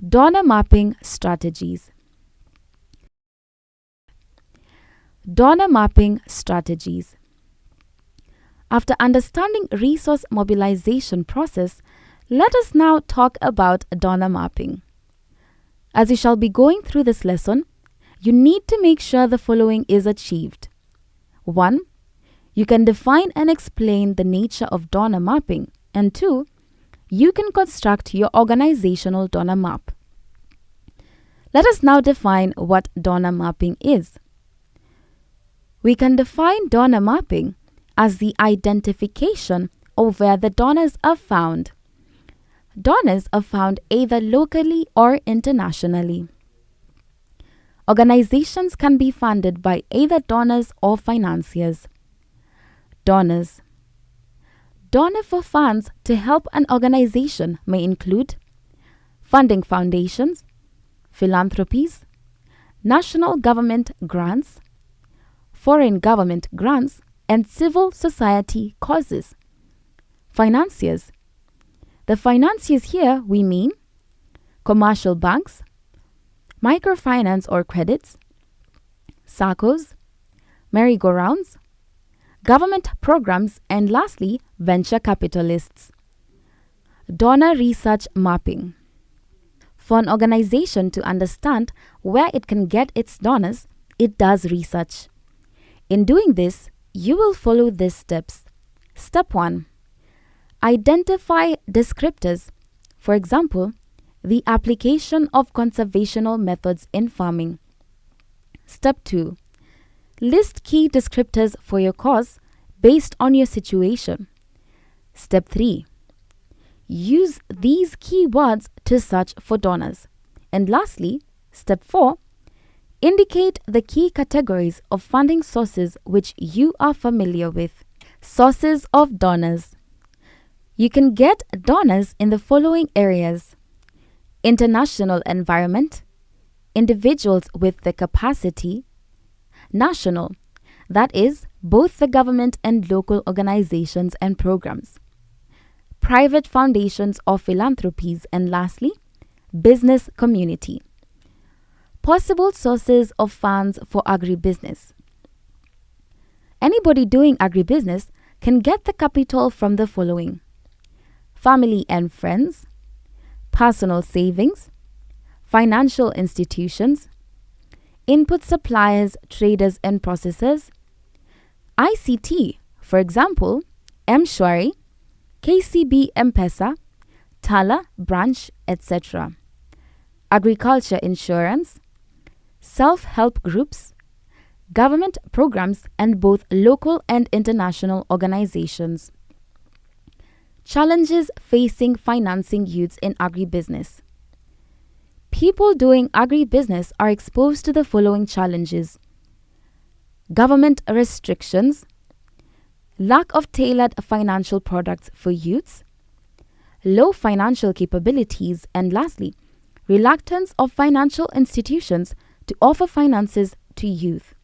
Donor mapping strategies. Donor mapping strategies. After understanding resource mobilization process, let us now talk about donor mapping. As you shall be going through this lesson, you need to make sure the following is achieved. 1. You can define and explain the nature of donor mapping. And 2. You can construct your organizational donor map. Let us now define what donor mapping is. We can define donor mapping as the identification of where the donors are found. Donors are found either locally or internationally. Organizations can be funded by either donors or financiers. Donors. Donor for funds to help an organization may include funding foundations, philanthropies, national government grants, foreign government grants, and civil society causes. Financiers. The financiers here we mean commercial banks, microfinance or credits, SACCOs, merry-go-rounds, government programs, and lastly, venture capitalists. Donor research mapping. For an organization to understand where it can get its donors, it does research. In doing this, you will follow these steps. Step 1. Identify descriptors. For example, the application of conservational methods in farming. Step 2. List key descriptors for your cause based on your situation. Step 3. Use these keywords to search for donors. And lastly, Step 4. Indicate the key categories of funding sources which you are familiar with. Sources of donors. You can get donors in the following areas: international environment, individuals with the capacity, national, that is, both the government and local organizations and programs, private foundations or philanthropies, and lastly, business community. Possible sources of funds for agribusiness. Anybody doing agribusiness can get the capital from the following: family and friends, personal savings, financial institutions, input suppliers, traders and processors, ICT, for example, M-Shwari, KCB M-Pesa, Tala branch, etc. Agriculture insurance, self-help groups, government programs, and both local and international organizations. Challenges facing financing youths in agribusiness. People doing agribusiness are exposed to the following challenges: government restrictions, lack of tailored financial products for youths, low financial capabilities, and lastly, reluctance of financial institutions to offer finances to youth.